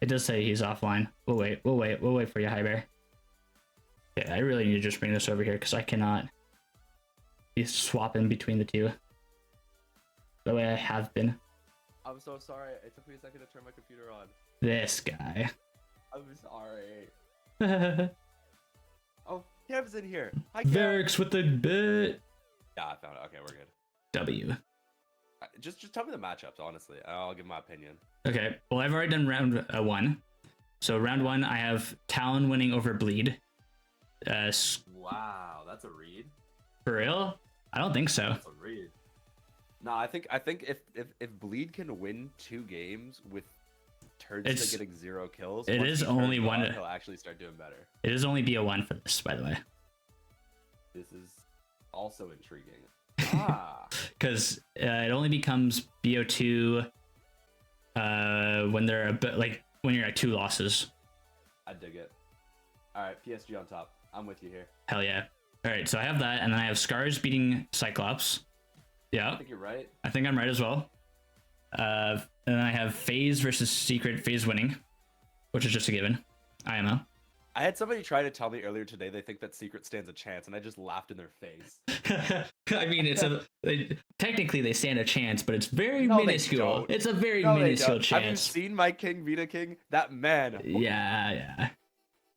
It does say he's offline. We'll wait. We'll wait. We'll wait for you, High Bear. Yeah, I really need to just bring this over here because I cannot be swapping between the two the way I have been. I'm so sorry. It took me a second to turn my computer on. This guy. I'm sorry. Oh, Kev's in here. Hi, Kev. Varix with the bit. Yeah, I found it. Okay, we're good. W. Just tell me the matchups, honestly. I'll give my opinion. Okay, well, I've already done round one. So round one, I have Talon winning over Bleed. Wow, that's a read. For real? I don't think so. That's a read. No, I think if Bleed can win 2 games with Turds getting 0 kills, it is only one. He'll actually start doing better. It is only BO1 for this, by the way. This is also intriguing. Ah, because it only becomes BO2 when they're a bit like when you're at 2 losses. I dig it. All right, PSG on top. I'm with you here. Hell yeah. All right, so I have that, and then I have Scars beating Cyclops. Yeah. I think you're right. I think I'm right as well. And then I have FaZe versus Secret, FaZe winning, which is just a given. IMO. I had somebody try to tell me earlier today they think that Secret stands a chance, and I just laughed in their face. I mean, technically they stand a chance, but it's very minuscule. It's a very minuscule chance. Have you seen my King Vita King? That man. Yeah.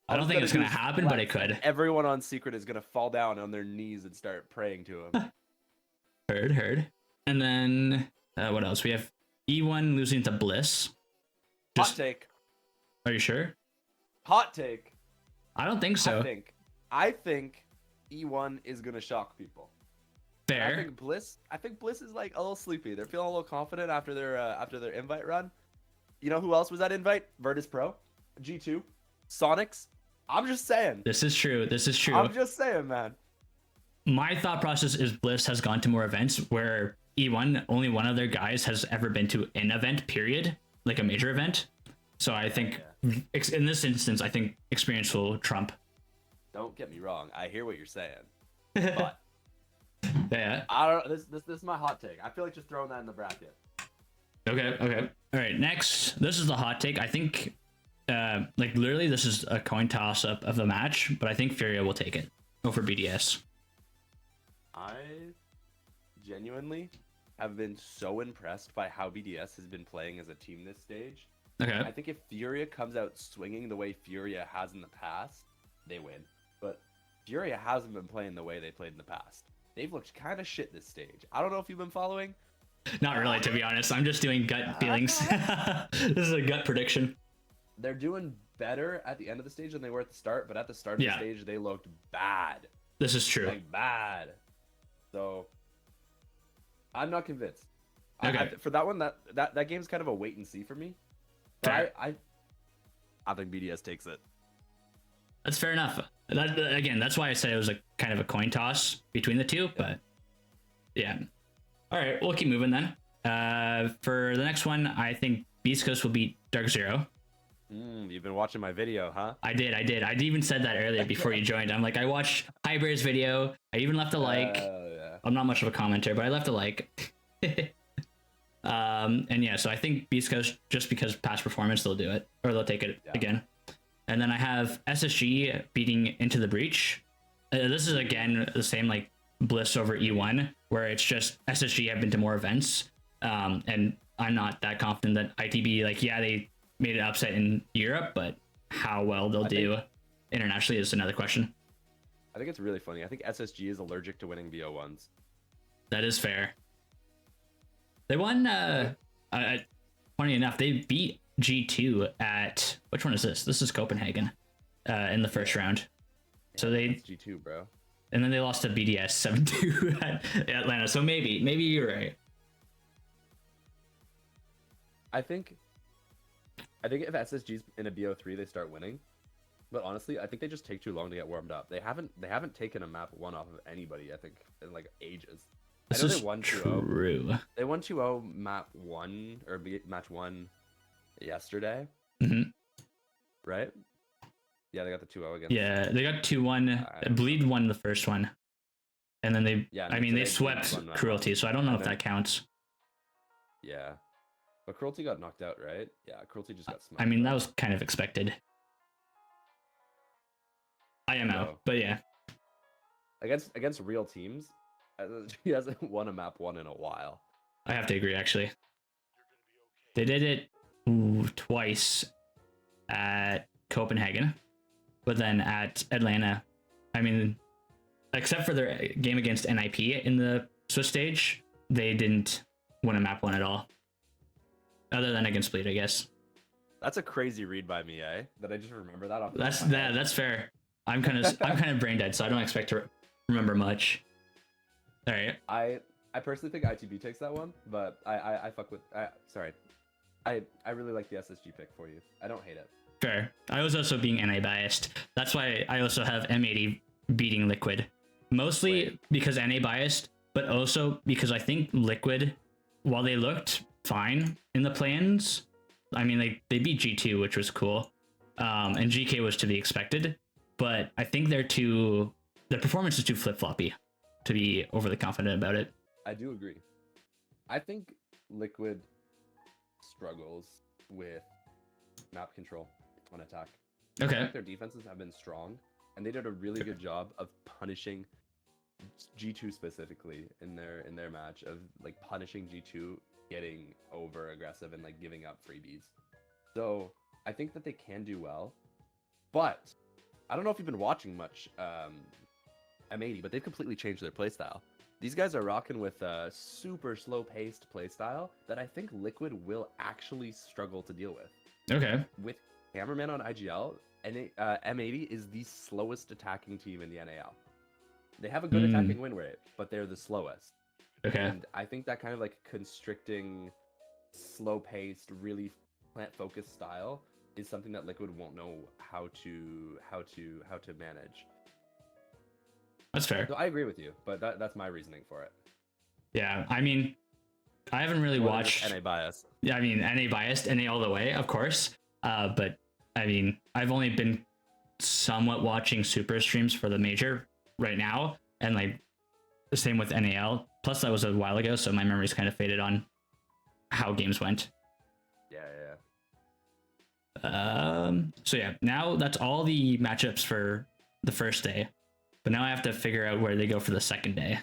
I don't think it's gonna happen, but it could. Everyone on Secret is gonna fall down on their knees and start praying to him. Heard. And then what else? We have E1 losing to Bliss. Hot take. Are you sure? Hot take. I don't think so. I think E1 is gonna shock people. Fair. I think Bliss is like a little sleepy. They're feeling a little confident after their invite run. You know who else was that invite? Virtus Pro, G2, Sonics. I'm just saying. This is true. I'm just saying, man. My thought process is Bliss has gone to more events where E1, only one of their guys has ever been to an event, period, like a major event. So I think in this instance, I think experience will trump. Don't get me wrong. I hear what you're saying, but yeah, I don't. This is my hot take. I feel like just throwing that in the bracket. Okay. All right. Next, this is the hot take. I think, like literally, this is a coin toss up of the match, but I think Furia will take it over BDS. I genuinely have been so impressed by how BDS has been playing as a team this stage. Okay. I think if Furia comes out swinging the way Furia has in the past, they win. But Furia hasn't been playing the way they played in the past. They've looked kind of shit this stage. I don't know if you've been following. Not really, to be honest. I'm just doing gut feelings. This is a gut prediction. They're doing better at the end of the stage than they were at the start, but at the start of the stage, they looked bad. This is true. Like, bad. So, I'm not convinced. Okay. For that one, that game's kind of a wait and see for me. But I think BDS takes it. That's fair enough. Again, that's why I said it was a kind of a coin toss between the two, but yeah. All right, we'll keep moving then. For the next one, I think Beast Coast will beat Dark Zero. You've been watching my video, huh? I did. I even said that earlier before you joined. I'm like, I watched Hyber's video. I even left a like. Yeah. I'm not much of a commenter, but I left a like. And yeah, so I think Beast Coast, just because past performance, they'll do it, or they'll take it again. And then I have SSG beating Into the Breach. This is again the same like Bliss over E1, where it's just SSG have been to more events, and I'm not that confident that ITB, like, yeah, they made an upset in Europe, but how well they'll do internationally is another question. I think it's really funny. I think SSG is allergic to winning BO1s. That is fair. They won, funny enough, they beat G2 at, which one is this? This is Copenhagen, in the first round. So that's G2, bro. And then they lost to BDS 7-2 at Atlanta. So maybe you're right. I think if SSG's in a BO3, they start winning. But honestly, I think they just take too long to get warmed up. They haven't taken a map 1 off of anybody, I think, in like ages. This is they won 2-0. True. They won 2-0 map 1 or match 1 yesterday. Mm-hmm. Right? Yeah, they got the 2-0 again. Yeah, they got 2-1. Bleed won the first one. And then they, I mean, they swept Cruelty, so I don't know if that counts. Yeah. But Cruelty got knocked out, right? Yeah, Cruelty just got smoked. I mean, that was kind of expected. I am out, but yeah. Against real teams, he hasn't won a map one in a while. I have to agree, actually. They did it twice at Copenhagen, but then at Atlanta, I mean, except for their game against NIP in the Swiss stage, they didn't win a map one at all. Other than against Bleed, I guess. That's a crazy read by me, eh? That I just remember that off. That's fair. I'm kind of brain dead, so I don't expect to remember much. All right. I personally think ITB takes that one, but I fuck with. Sorry, I really like the SSG pick for you. I don't hate it. Fair. I was also being NA biased. That's why I also have M80 beating Liquid. Mostly because NA biased, but also because I think Liquid, while they looked fine in the plans, I mean, they beat G2, which was cool. And GK was to be expected. But I think their performance is too flip-floppy to be overly confident about it. I do agree. I think Liquid struggles with map control on attack. Okay. I think their defenses have been strong, and they did a really good job of punishing G2 specifically in their match, of like punishing G2 getting over aggressive and like giving up freebies. So I think that they can do well, but I don't know if you've been watching much M80, but they've completely changed their playstyle. These guys are rocking with a super slow-paced playstyle that I think Liquid will actually struggle to deal with. Okay. With Cameraman on IGL, and M80 is the slowest attacking team in the NAL. They have a good attacking win rate, but they're the slowest. Okay. And I think that kind of like constricting, slow-paced, really plant-focused style is something that Liquid won't know how to manage. That's fair. So I agree with you, but that's my reasoning for it. Yeah, I mean, I haven't really watched NA bias. Yeah, I mean, NA biased, NA all the way, of course. But I mean, I've only been somewhat watching super streams for the major right now, and like the same with NAL. Plus, that was a while ago, so my memory's kind of faded on how games went. Yeah. So yeah, now that's all the matchups for the first day, but now I have to figure out where they go for the second day,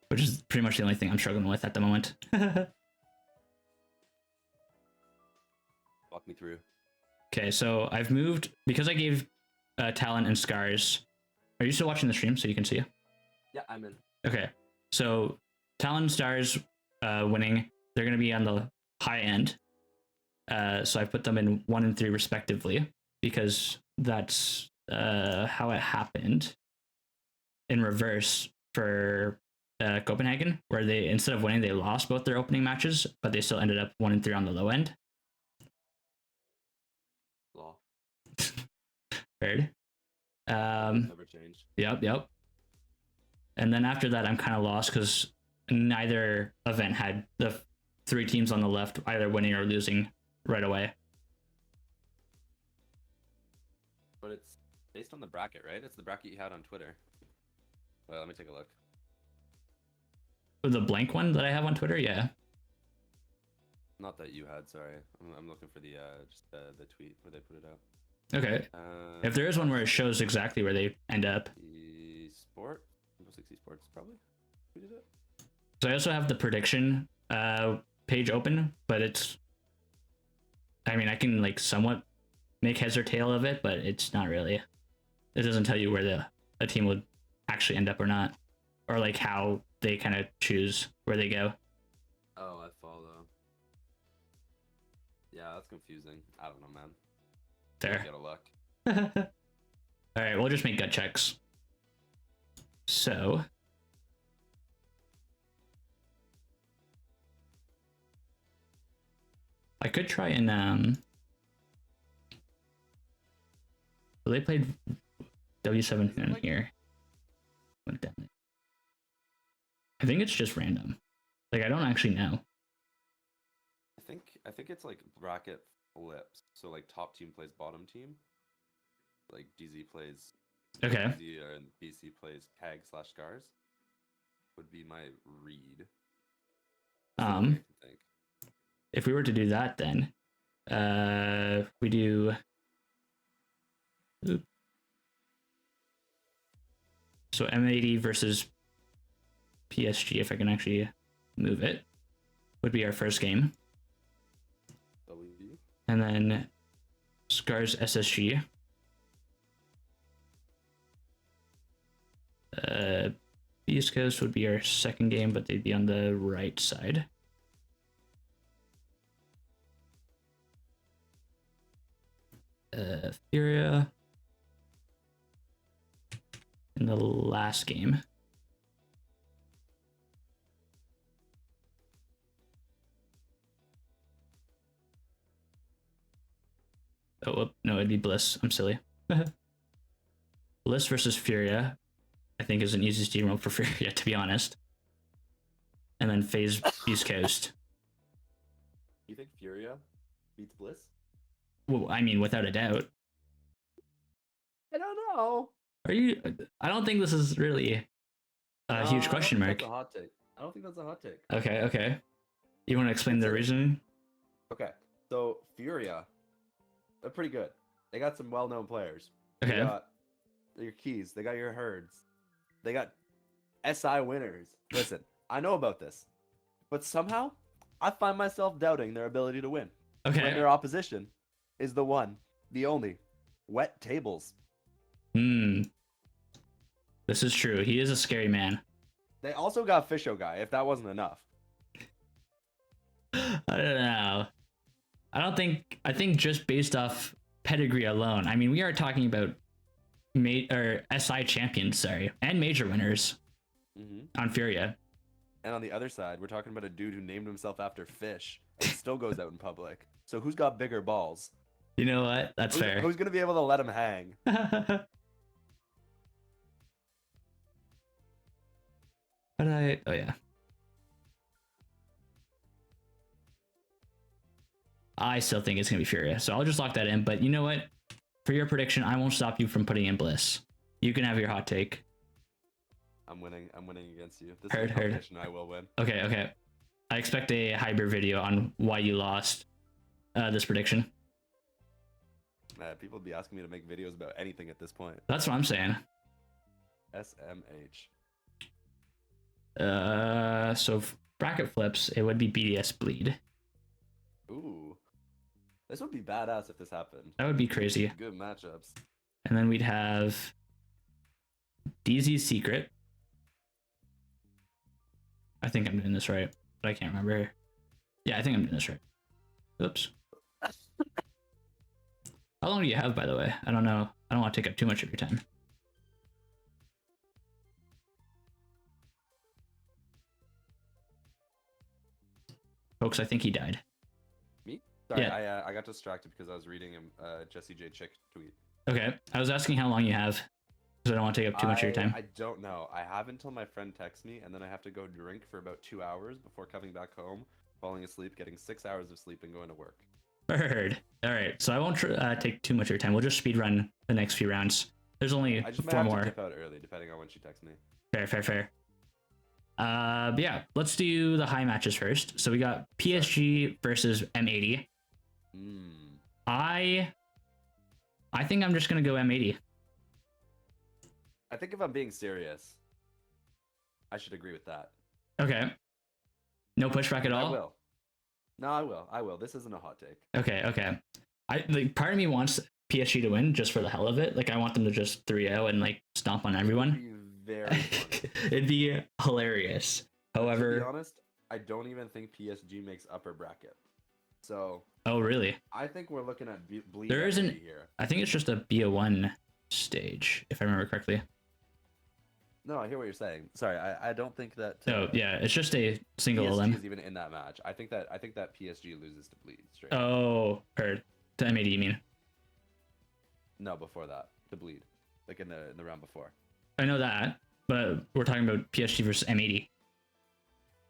which is pretty much the only thing I'm struggling with at the moment. Walk me through. Okay, so I've moved because I gave Talon and Scars. Are you still watching the stream so you can see? Yeah, I'm in. Okay, so Talon and Stars winning. They're going to be on the high end. So I put them in 1 and 3 respectively because that's how it happened. In reverse for Copenhagen, where they, instead of winning, they lost both their opening matches, but they still ended up 1 and 3 on the low end. Law. Heard. Never changed. Yep. And then after that, I'm kind of lost because neither event had the 3 teams on the left either winning or losing right away. But it's based on the bracket, right? It's the bracket you had on Twitter. Well, let me take a look. The blank one that I have on Twitter, yeah. Not that you had, sorry. I'm looking for the just the tweet where they put it out. Okay. If there is one where it shows exactly where they end up. Esport? Rainbow Six Esports probably tweeted it. So I also have the prediction page open, but it's, I mean, I can like somewhat make heads or tail of it, but it's not really. It doesn't tell you where a team would actually end up or not, or like how they kind of choose where they go. Oh, I follow. Yeah, that's confusing. I don't know, man. Fair. Get a luck. All right, we'll just make gut checks. So I could try and well, they played W7 in here. What the heck? I think it's just random. Like, I don't actually know. I think it's like bracket flips. So like top team plays bottom team. Like DZ plays Okay. DZ and BC plays Tag/Scars. would be my read. Um, if we were to do that, then we do. So M80 versus PSG, if I can actually move it, would be our first game. W. And then Scars SSG. East Coast would be our second game, but they'd be on the right side. Furia in the last game. Oh, no, it'd be Bliss. I'm silly. Bliss versus Furia, I think, is an easy steamroll for Furia, to be honest. And then FaZe East Coast. You think Furia beats Bliss? Well, I mean, without a doubt. I don't know. Are you? I don't think this is really a huge question mark. That's a hot take. I don't think that's a hot take. Okay, okay. You want to explain the reasoning? Okay, so Furia, they're pretty good. They got some well-known players. Okay. They got your Keys. They got your Herds. They got SI winners. Listen, I know about this, but somehow I find myself doubting their ability to win. Okay. When their opposition is the one, the only, Wet Tables. This is true. He is a scary man. They also got Fisho Guy, if that wasn't enough. I don't know. I think just based off pedigree alone, I mean, we are talking about SI champions, and major winners on Furia. And on the other side, we're talking about a dude who named himself after fish and still goes out in public. So who's got bigger balls? You know what? That's fair. Who's gonna be able to let him hang? Oh yeah. I still think it's gonna be Furia, so I'll just lock that in. But you know what? For your prediction, I won't stop you from putting in Bliss. You can have your hot take. I'm winning against you. This Heard. competition, I will win. Okay. I expect a hybrid video on why you lost this prediction. People be asking me to make videos about anything at this point. That's what I'm saying. SMH. So bracket flips, it would be BDS Bleed. Ooh. This would be badass if this happened. That would be crazy. Good matchups. And then we'd have DZ's Secret. I think I'm doing this right, but I can't remember. Yeah, I think I'm doing this right. Oops. How long do you have, by the way? I don't know. I don't want to take up too much of your time. Folks, I think he died. Me? Sorry, Yeah. I got distracted because I was reading Jesse J Chick tweet. Okay, I was asking how long you have, because I don't want to take up too much of your time. I don't know. I have until my friend texts me, and then I have to go drink for about 2 hours before coming back home, falling asleep, getting 6 hours of sleep, and going to work. Heard. All right, so I won't take too much of your time. We'll just speed run the next few rounds. There's only I just might 4 have more. to dip out early, depending on when she texts me. Fair. But yeah, let's do the high matches first. So we got PSG versus M80. I think I'm just gonna go M80. I think if I'm being serious, I should agree with that. Okay. No pushback at all? I will. No, I will. This isn't a hot take. Okay. Part of me wants PSG to win just for the hell of it. Like, I want them to just 3-0 and like stomp on everyone. It'd be very funny. It'd be hilarious. However, to be honest, I don't even think PSG makes upper bracket. So. Oh really? I think we're looking at bleed. There isn't here. I think it's just a BO1 stage, if I remember correctly. No, I hear what you're saying. Sorry, I don't think that. Oh yeah, it's just a single PSG LM. is even in that match. I think that PSG loses to bleed straight. Oh, heard. To M80, you mean? No, before that, to bleed, like in the round before. I know that, but we're talking about PSG versus M80.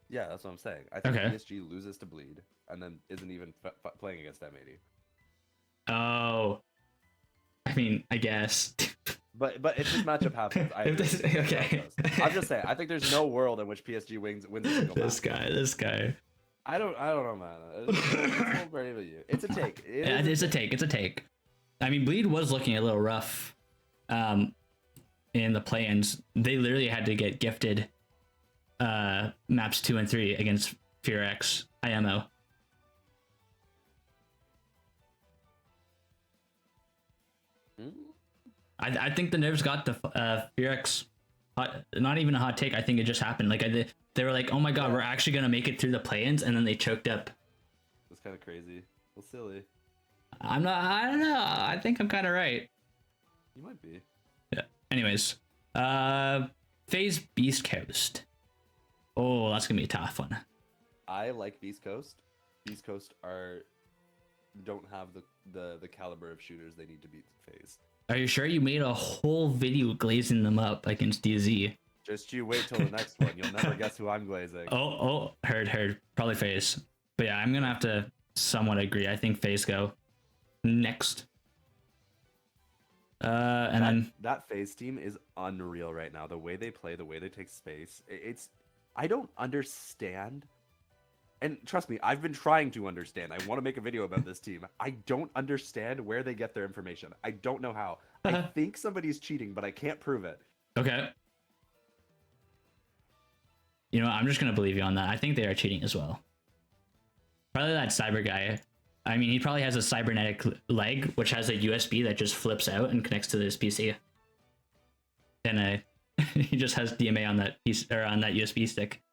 Yeah, that's what I'm saying. I think Okay. PSG loses to bleed and then isn't even playing against M80. Oh, I mean, I guess. But if this matchup happens, I If agree. this- That's how it okay. goes. I'm just saying. I think there's no world in which PSG wins a single This match. guy, this guy. I don't know, man. It's a little brave of you. It's a take. Yeah, it's a take. It's a take. I mean, Bleed was looking a little rough in the play-ins. They literally had to get gifted maps 2 and 3 against FearX IMO. I think the nerves got the FearX. Not even a hot take. I think it just happened. Like they were like, "Oh my god, we're actually gonna make it through the play-ins," and then they choked up. It's kind of crazy. Well, silly. I'm not. I don't know. I think I'm kind of right. You might be. Yeah. Anyways, FaZe Beast Coast. Oh, that's gonna be a tough one. I like Beast Coast. Beast Coast don't have the caliber of shooters they need to beat FaZe. Are you sure you made a whole video glazing them up against DZ? Just you wait till the next one. You'll never guess who I'm glazing. Oh, heard. Probably FaZe. But yeah, I'm gonna have to somewhat agree. I think FaZe go next. And then that FaZe team is unreal right now. The way they play, the way they take space. I don't understand. And trust me, I've been trying to understand. I want to make a video about this team. I don't understand where they get their information. I don't know how. I think somebody's cheating, but I can't prove it. Okay. You know, I'm just gonna believe you on that. I think they are cheating as well. Probably that cyber guy. I mean, he probably has a cybernetic leg, which has a USB that just flips out and connects to this PC. And he just has DMA on that piece or on that USB stick.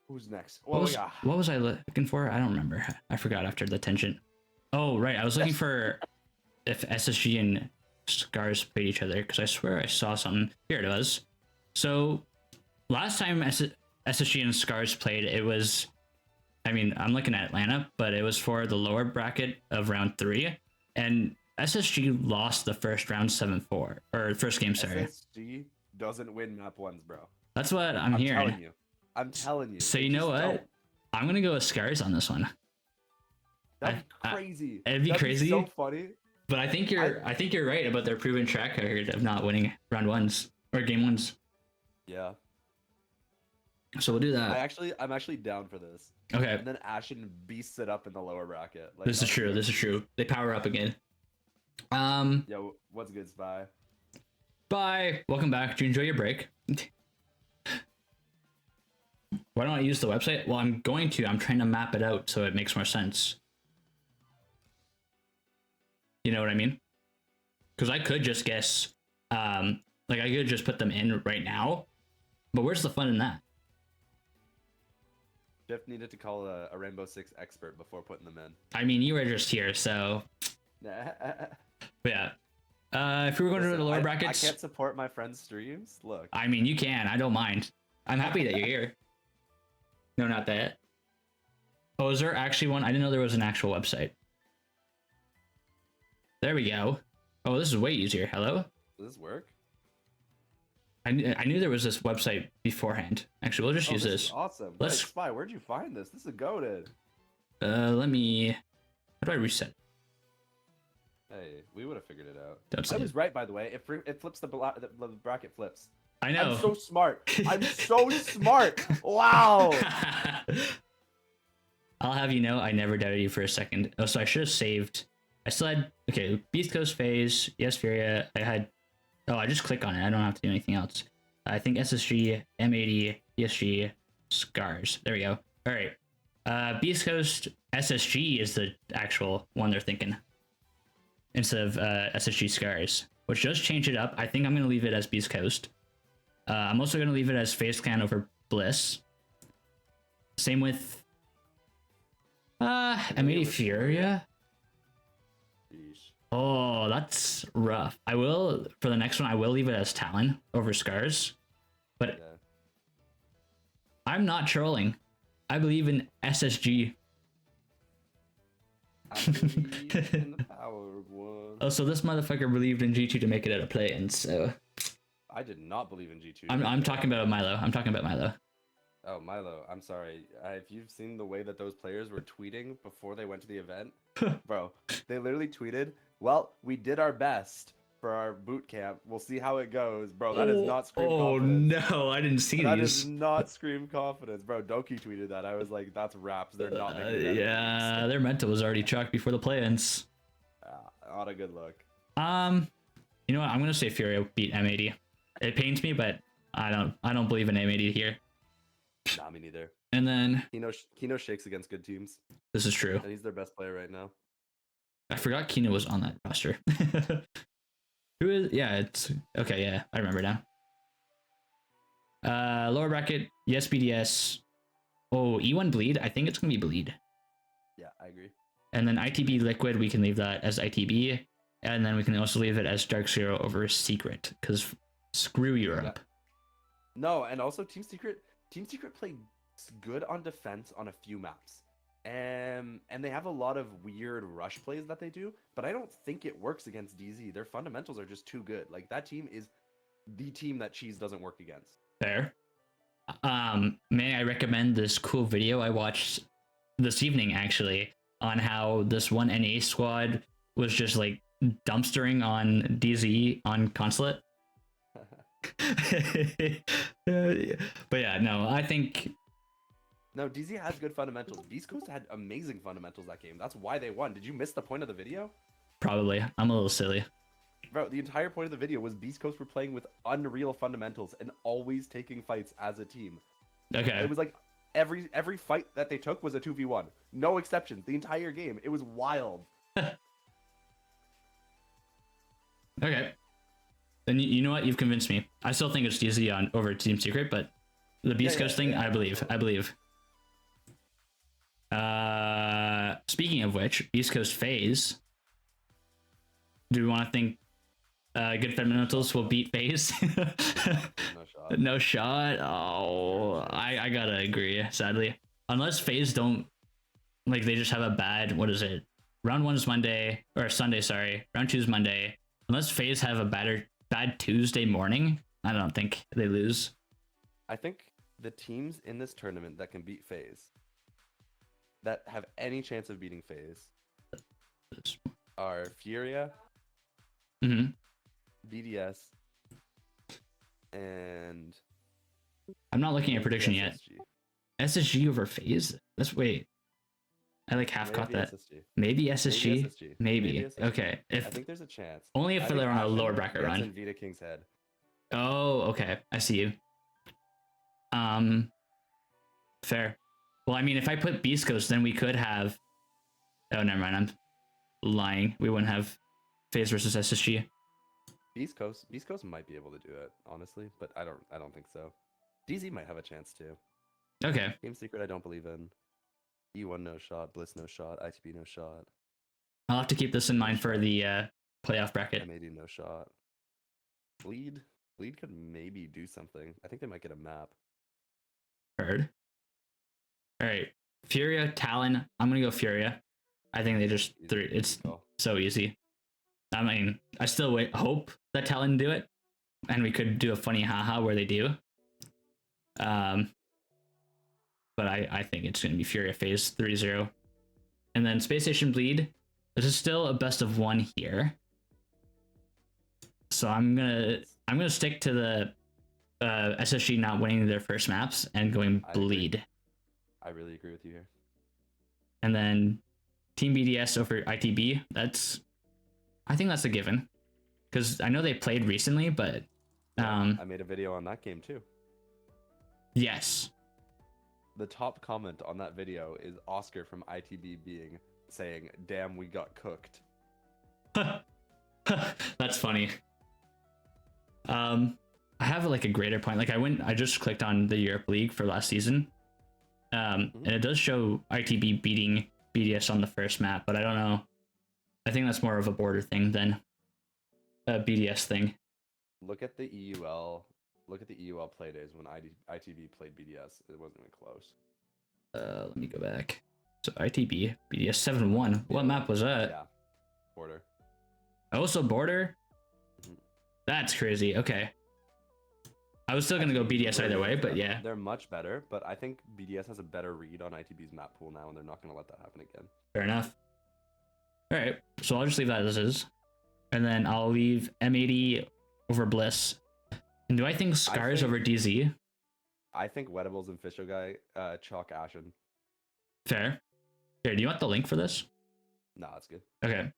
Who's next? What was I looking for? I don't remember. I forgot after the tension. Oh, right. I was looking for if SSG and Scars played each other because I swear I saw something. Here it was. So last time SSG and Scars played, it was, I mean, I'm looking at Atlanta, but it was for the lower bracket of round 3. And SSG lost the first round 7-4, or first game, sorry. SSG doesn't win map 1s, bro. That's what I'm hearing. I'm telling you. So you know what? Don't. I'm going to go with Scars on this one. That'd be crazy. It'd be crazy. So funny. But I think you're right about their proven track record of not winning round 1s or game 1s. Yeah. So we'll do that. I'm actually down for this. Okay. And then Ashen beasts it up in the lower bracket. Like, This is true. This is true. They power up again. Yo, what's good, Spy? Bye. Welcome back. Did you enjoy your break? Why don't I use the website? Well, I'm going to. I'm trying to map it out so it makes more sense. You know what I mean? Because I could just guess, like I could just put them in right now, but where's the fun in that? Jeff needed to call a Rainbow Six expert before putting them in. I mean, you were just here, so. But yeah. If we were going to the lower brackets, I can't support my friend's streams. Look. I mean, you can. I don't mind. I'm happy that you're here. No, not that. Oh, is there actually one? I didn't know there was an actual website. There we go. Oh, this is way easier. Hello? Does this work? I knew there was this website beforehand. Actually, we'll just use this. Awesome. Let's. Hey, Spy, where'd you find this? This is goated. Let me. How do I reset? Hey, we would have figured it out. Don't say I was right, by the way. It flips the bracket flips. I know. I'm so smart. I'm so smart. Wow. I'll have you know, I never doubted you for a second. Oh, so I should have saved. I still had, okay, Beast Coast FaZe, yes, Furia. I had, oh, I just click on it. I don't have to do anything else. I think SSG, M80, ESG, Scars. There we go. All right. Beast Coast SSG is the actual one they're thinking instead of SSG Scars, which does change it up. I think I'm going to leave it as Beast Coast. I'm also going to leave it as FaZe Clan over Bliss. Same with M80 Furia. Oh, that's rough. I will, for the next one, I will leave it as Talon over Scars. But yeah. I'm not trolling. I believe in SSG. I believe in the power of one. Oh, so this motherfucker believed in G2 to make it out of play, and so... I did not believe in G2. I'm talking about Milo. I'm talking about Milo. Oh, Milo, I'm sorry. If you've seen the way that those players were tweeting before they went to the event, bro, they literally tweeted, "Well, we did our best for our boot camp. We'll see how it goes." Bro, that is not scream Oh confidence. no, I didn't see That is these. not scream confidence. Bro, Doki tweeted that. I was like, that's raps. They're not making it out Yeah, their mental was already chalked before the play-ins. Not a good look. You know what? I'm gonna say Furio beat M80. It pains me, but I don't believe in M80 here. Nah, me neither. And then Kino shakes against good teams, this is true. and he's their best player right now. I forgot Kino was on that roster. Who is? Yeah, it's okay. Yeah, I remember now. Lower bracket, yes, BDS. Oh, E1 bleed. I think it's gonna be bleed. Yeah, I agree. And then ITB liquid, we can leave that as ITB, and then we can also leave it as Dark Zero over Secret, because screw Europe. No, and also Team Secret played good on defense on a few maps. And they have a lot of weird rush plays that they do, but I don't think it works against DZ. Their fundamentals are just too good. Like, that team is the team that Cheese doesn't work against. Fair. May I recommend this cool video I watched this evening, actually, on how this one NA squad was just like dumpstering on DZ on Consulate. But yeah, no, I think No, DZ has good fundamentals. Beast Coast had amazing fundamentals that game. That's why they won. Did you miss the point of the video? probably I'm a little silly. Bro, the entire point of the video was Beast Coast were playing with unreal fundamentals and always taking fights as a team. Okay. It was like every fight that they took was a 2v1. No exceptions. The entire game. It was wild. Okay. Then you know what? You've convinced me. I still think it's DZ on over Team Secret, but the Beast Coast thing, I believe. Speaking of which, Beast Coast phase. Do we want to think good fundamentals will beat phase? No shot. No shot. Oh, I gotta agree. Sadly, unless phase don't like they just have a bad. What is it? Round 1 is Monday or Sunday. Sorry, round 2 is Monday. Unless phase have a bad Tuesday morning, I don't think they lose. I think the teams in this tournament that can beat FaZe, that have any chance of beating FaZe, are Furia, Mm-hmm. BDS, and I'm not looking at prediction yet. SSG over phase? Let's wait. I like half caught that. SSG. Maybe SSG? Maybe. SSG. Okay. I think there's a chance. Only if they're on a lower bracket run. And Vita King's head. Oh, okay. I see you. Fair. Well, I mean, if I put Beast Coast, then we could have. Oh, never mind. I'm lying. We wouldn't have FaZe versus SSG. Beast Coast might be able to do it, honestly, but I don't think so. DZ might have a chance too. Okay. Game Secret, I don't believe in. E1 no shot, Bliss no shot, ITB no shot. I'll have to keep this in mind for the playoff bracket. M80 no shot. Bleed could maybe do something. I think they might get a map. Heard. All right. Furia, Talon. I'm gonna go Furia. I think they just three. It's so easy. I mean, I still hope that Talon do it, and we could do a funny haha where they do. But I think it's gonna be Furia phase 3-0, and then Space Station Bleed. This is still a best of 1 here, so I'm gonna stick to the SSG not winning their first maps and going Bleed. I really agree with you here. And then Team BDS over ITB. I think that's a given, because I know they played recently, but I made a video on that game too. Yes. The top comment on that video is Oscar from ITB saying, "Damn, we got cooked." That's funny. I have like a greater point. Like I just clicked on the Europe League for last season. And it does show ITB beating BDS on the first map, but I don't know. I think that's more of a border thing than a BDS thing. Look at the EUL play days when ITB played BDS. It wasn't even close. Let me go back. So ITB, BDS 7-1. What map was that? Yeah. Border. Oh, so border? That's crazy. Okay. I was still gonna go BDS either way, but yeah, They're much better, but I think BDS has a better read on ITB's map pool now, and they're not gonna let that happen again. fair enough. All right, so I'll just leave that as is, and then I'll leave M80 over Bliss. And do I think Scars over DZ? I think Wettables and Fisho guy chalk Ashen. Fair. Here, do you want the link for this? Nah, that's good. Okay.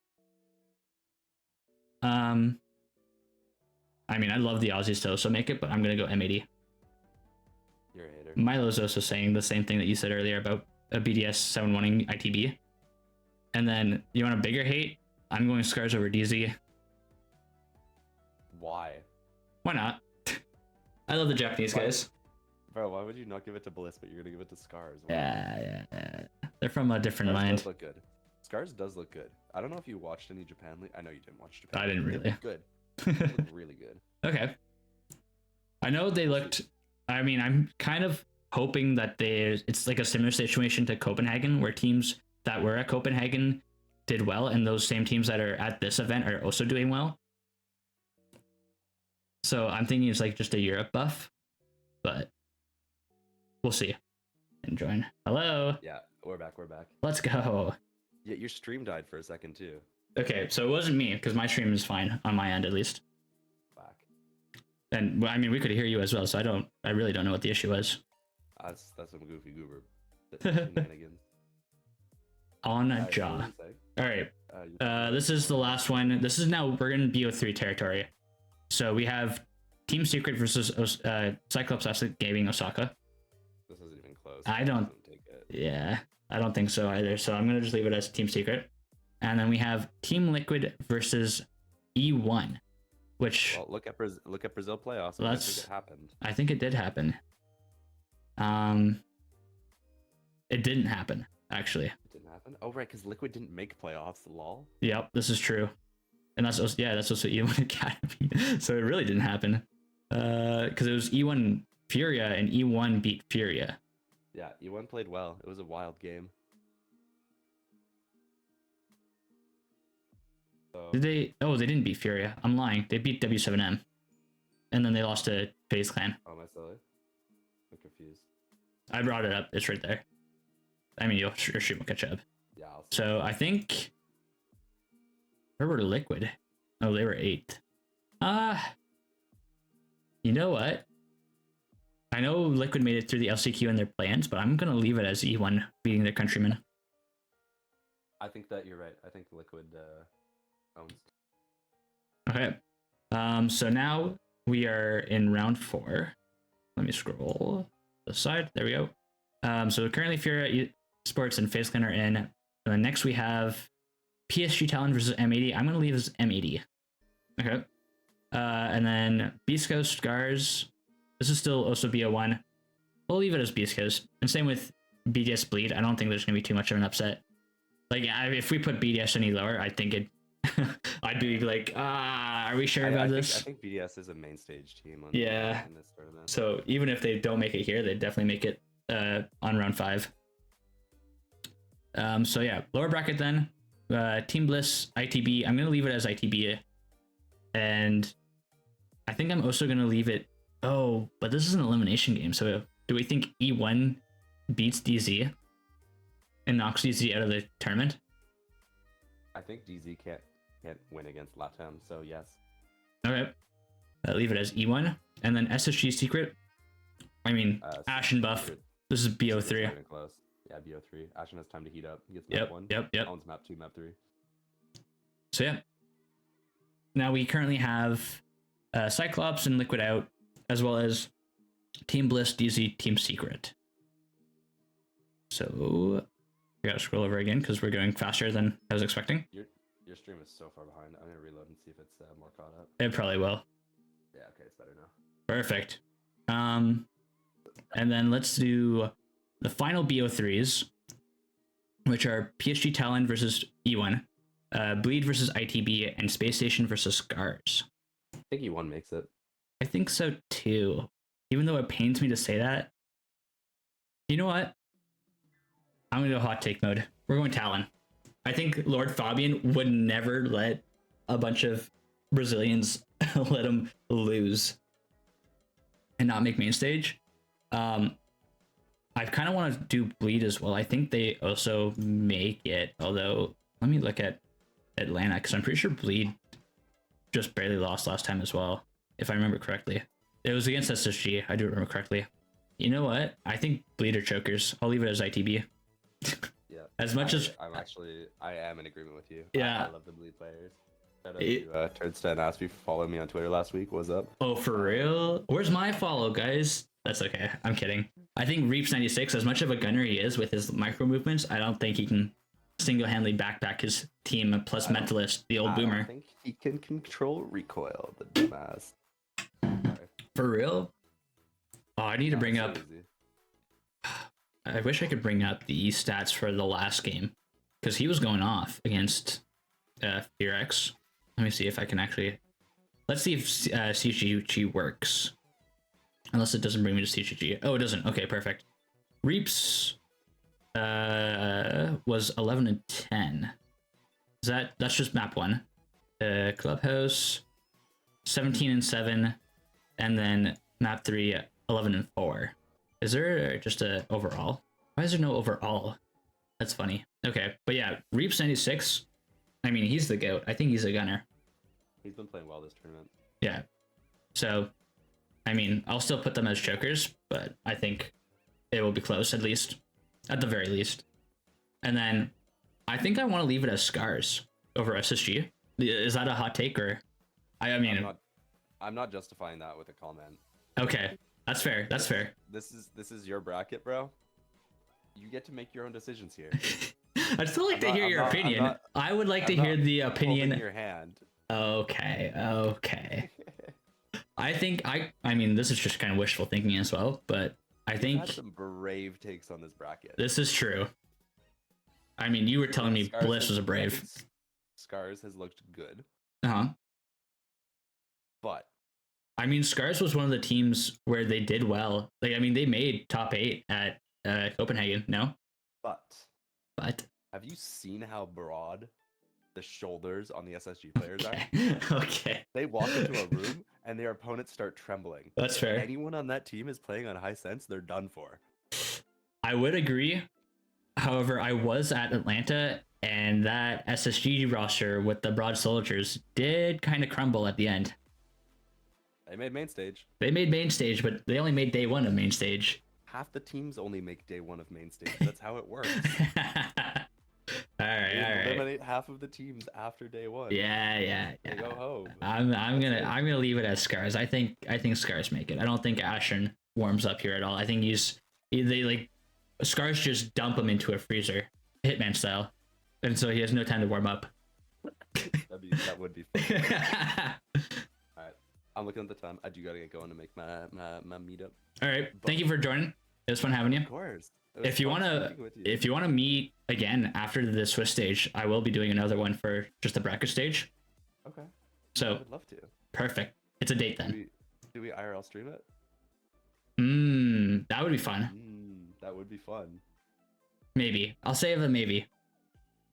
I mean, I love the Aussies still, so make it, but I'm gonna go M80. You're a hater. Milo's also saying the same thing that you said earlier about a BDS 7-1ing ITB. And then you want a bigger hate? I'm going Scars over DZ. Why? Why not? I love the Japanese guys. Bro, why would you not give it to Bliss, but you're gonna give it to Scars? Yeah. They're from a different Scars mind. does look good. Scars does look good. I don't know if you watched any Japan League. I know you didn't watch Japan. I didn't really. Good. They look really good. Okay. I know they looked. I mean, I'm kind of hoping that it's like a similar situation to Copenhagen, where teams that were at Copenhagen did well, and those same teams that are at this event are also doing well. So I'm thinking it's like just a Europe buff, but we'll see. And join. Hello. Yeah, we're back. We're back. Let's go. Yeah, your stream died for a second too. Okay, so it wasn't me because my stream is fine on my end at least. Back. And I mean, we could hear you as well, so I really don't know what the issue was. That's some goofy goober shenanigans. On a jaw. All right. This is the last one. This is now we're in BO3 territory. So we have Team Secret versus Cyclops Acid Gaming Osaka. This isn't even close. I don't take it. Yeah, I don't think so either. So I'm gonna just leave it as Team Secret. And then we have Team Liquid versus E1, which look at Brazil playoffs. Well, I think it happened. I think it did happen. It didn't happen actually. It didn't happen. Oh right, because Liquid didn't make playoffs. Lol. Yep, this is true. And that's also E1 Academy. So it really didn't happen. Because it was E1 Furia and E1 beat Furia. Yeah, E1 played well. It was a wild game. So... Did they? Oh, they didn't beat Furia. I'm lying. They beat W7M. And then they lost to FaZe Clan. Oh, am I silly? I'm confused. I brought it up. It's right there. I mean, your stream will catch up. Yeah. So I think... Where were Liquid? Oh, they were 8th. You know what? I know Liquid made it through the LCQ in their plans, but I'm going to leave it as E1 beating their countrymen. I think that you're right. I think Liquid owns. Okay. So now we are in round 4. Let me scroll to the side. There we go. So currently Furia Sports and FaZe Clan are in. And then next we have PSG Talon versus M80. I'm going to leave as M80. Okay. And then Beast Coast Scars. This is still also BO1. We'll leave it as Beast Coast. And same with BDS Bleed. I don't think there's going to be too much of an upset. Like, if we put BDS any lower, I think it... I'd be like, are we sure about this? I think BDS is a main stage team in this tournament. So even if they don't make it here, they definitely make it on round 5. So yeah, lower bracket then. Team Bliss, ITB. I'm going to leave it as ITB. And I think I'm also going to leave it... Oh, but this is an elimination game. So do we think E1 beats DZ and knocks DZ out of the tournament? I think DZ can't win against LATAM, so yes. Okay. Leave it as E1. And then SSG Secret. I mean, Ashen buff. Secret. This is BO3. Close. Yeah, BO3. Ashen has time to heat up. He gets Yep, map 1. yep. Owns map 2, map 3. So yeah. Now we currently have Cyclops and Liquid out, as well as Team Bliss, DZ, Team Secret. So we gotta scroll over again because we're going faster than I was expecting. Your stream is so far behind. I'm gonna reload and see if it's more caught up. It probably will. Yeah, okay, it's better now. Perfect. And then let's do the final BO3s, which are PSG Talon versus E1, Bleed versus ITB, and Space Station versus Scars. I think E1 makes it. I think so too. Even though it pains me to say that. You know what? I'm gonna go hot take mode. We're going Talon. I think Lord Fabian would never let a bunch of Brazilians let him lose. and not make main stage. I kind of want to do bleed as well. I think they also make it, although let me look at Atlanta, because I'm pretty sure bleed just barely lost last time as well, if I remember correctly. It was against SSG, I do remember correctly. You know what? I think bleed are chokers. I'll leave it as ITB. Yeah. As much as I am in agreement with you. Yeah. I love the bleed players. Shout out to Turdstead and Aspie for following me on Twitter last week. What's up? Oh, for real? Where's my follow, guys? That's okay. I'm kidding. I think Reaps96, as much of a gunner he is with his micro movements, I don't think he can single-handedly backpack his team plus Mentalist, the old boomer. I think he can control recoil, the dumbass. For real? Oh, I need to bring up... I wish I could bring up the stats for the last game, because he was going off against Fearx. Let me see if I can actually... Let's see if CGG works. Unless it doesn't bring me to CGG. Oh, it doesn't. Okay, perfect. Reaps was 11 and 10. That's just map 1. Clubhouse 17 and 7, and then map 3 11 and 4. Is there just a overall? Why is there no overall? That's funny. Okay, but yeah, Reaps 96. I mean, he's the GOAT. I think he's a gunner. He's been playing well this tournament. Yeah. So, I mean, I'll still put them as chokers, but I think it will be close, at least. At the very least. And then, I think I want to leave it as Scars over SSG. Is that a hot take, or... I mean... I'm not justifying that with a comment. Okay, that's fair, that's fair. This is your bracket, bro. You get to make your own decisions here. I'd still like to hear your opinion. I would like to hear the opinion... Holding your hand. Okay. I mean, this is just kind of wishful thinking as well, but I think... Had some brave takes on this bracket. This is true. I mean, you were telling me Bliss was a brave. Scars has looked good. Uh-huh. But... I mean, Scars was one of the teams where they did well. Like, I mean, they made top 8 at Copenhagen, no? But... But... Have you seen how broad the shoulders on the SSG players are? Okay. They walk into a room and their opponents start trembling. That's fair. If anyone on that team is playing on high sense, they're done for. I would agree. However, I was at Atlanta, and that SSG roster with the broad soldiers did kind of crumble at the end. They made main stage. They made main stage, but they only made day 1 of main stage. Half the teams only make day 1 of main stage. That's how it works. All right. Eliminate half of the teams after day 1. Yeah. They go home. I'm gonna leave it as Scars. I think Scars make it. I don't think Ashen warms up here at all. I think they like Scars just dump him into a freezer, Hitman style, and so he has no time to warm up. That would be fun. All right, I'm looking at the time. I do gotta get going to make my meetup. All right, thank you for joining. It was fun having you. Of course. If you wanna meet again after the Swiss stage, I will be doing another one for just the bracket stage. Okay. So I would love to. Perfect. It's a date then. Do we IRL stream it? That would be fun. That would be fun. Maybe. I'll save a maybe.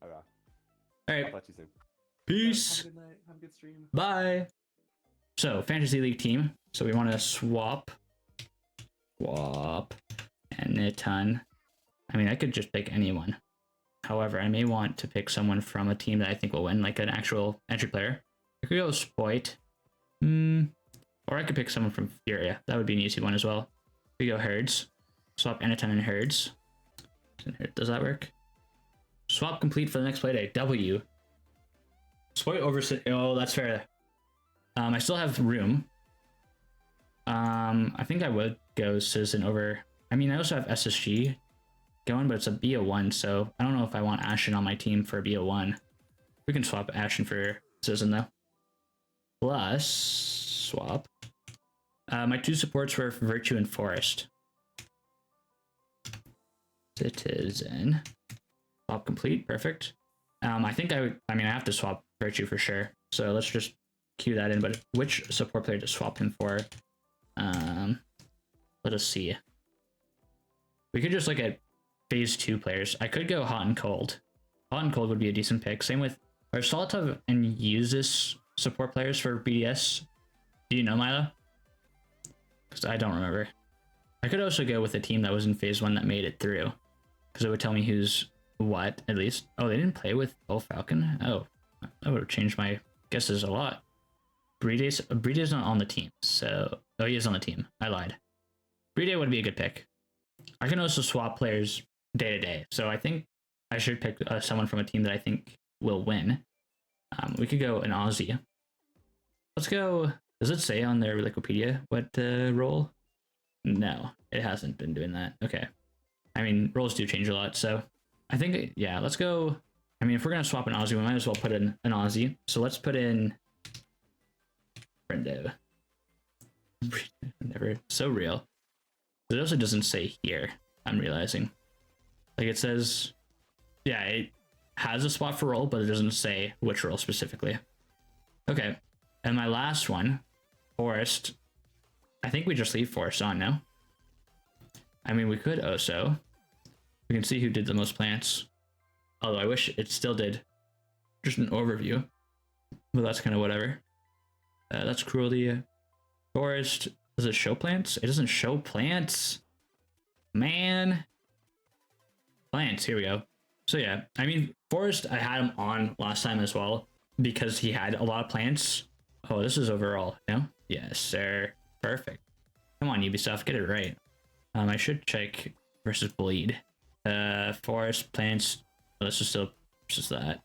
Okay. All right. I'll talk to you soon. Peace. Have a good night. Have a good stream. Bye. So, Fantasy League team. So we want to swap, and a ton. I mean, I could just pick anyone. However, I may want to pick someone from a team that I think will win, like an actual entry player. I could go Spoit. Or I could pick someone from Furia. That would be an easy one as well. We go Herds. Swap Anaton and Herds. Does that work? Swap complete for the next playday. W. Spoit over... Oh, that's fair. I still have room. I think I would go Citizen over... I mean, I also have SSG going, but it's a BO1, so I don't know if I want Ashen on my team for a BO1. We can swap Ashen for Citizen, though. Plus... Swap. My 2 supports were Virtue and Forest. Citizen. Swap complete. Perfect. I think I have to swap Virtue for sure. So let's just queue that in. But which support player to swap him for? Let us see. We could just look at phase 2 players. I could go Hot and Cold. Hot and Cold would be a decent pick. Same with our Solitov and Usis support players for BDS. Do you know, Milo? because I don't remember. I could also go with a team that was in phase 1 that made it through, because it would tell me who's what, at least. Oh, they didn't play with Bull Falcon? Oh, that would have changed my guesses a lot. Breede's not on the team, so... Oh, he is on the team. I lied. Breede would be a good pick. I can also swap players day to day, so I think I should pick someone from a team that I think will win. We could go an Aussie. Let's go... Does it say on their Wikipedia what role? No, it hasn't been doing that. Okay. I mean, roles do change a lot, so I think, yeah, let's go. I mean, if we're going to swap an Aussie, we might as well put in an Aussie. So let's put in Brendo. Never so real. It also doesn't say here, I'm realizing. Like it says, yeah, it has a spot for role, but it doesn't say which role specifically. Okay. And my last one, Forest. I think we just leave Forest on now. I mean, we could also. We can see who did the most plants. Although I wish it still did just an overview. But that's kind of whatever. That's cruelty. Forest. Does it show plants? It doesn't show plants. Man. Plants. Here we go. So yeah, I mean, Forest, I had him on last time as well because he had a lot of plants. Oh, this is overall. No? Yes, sir. Perfect. Come on, Ubisoft, get it right. I should check versus bleed. Forest, plants. Oh, this is still just that.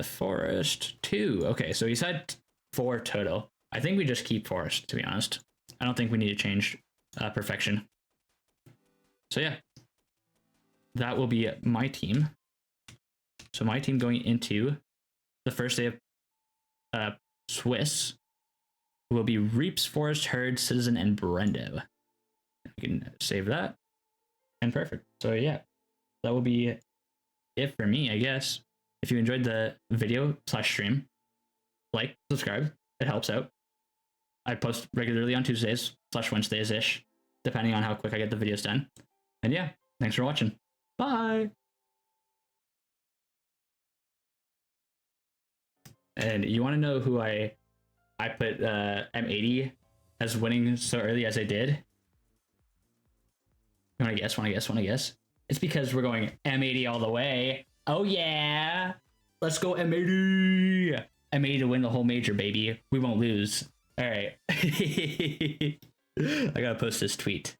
Forest 2. Okay, so he's had 4 total. I think we just keep Forest, to be honest. I don't think we need to change perfection. So yeah, that will be my team. So my team going into the first day of Swiss will be Reaps, Forest, Herd, Citizen, and Brendo. We can save that. And perfect. So yeah, that will be it for me, I guess. If you enjoyed the video / stream, like, subscribe. It helps out. I post regularly on Tuesdays / Wednesdays-ish, depending on how quick I get the videos done. And yeah, thanks for watching. Bye! And you want to know who I put M80 as winning so early as I did? Want to guess? It's because we're going M80 all the way. Oh yeah! Let's go M80! M80 to win the whole major, baby. We won't lose. All right. I gotta post this tweet.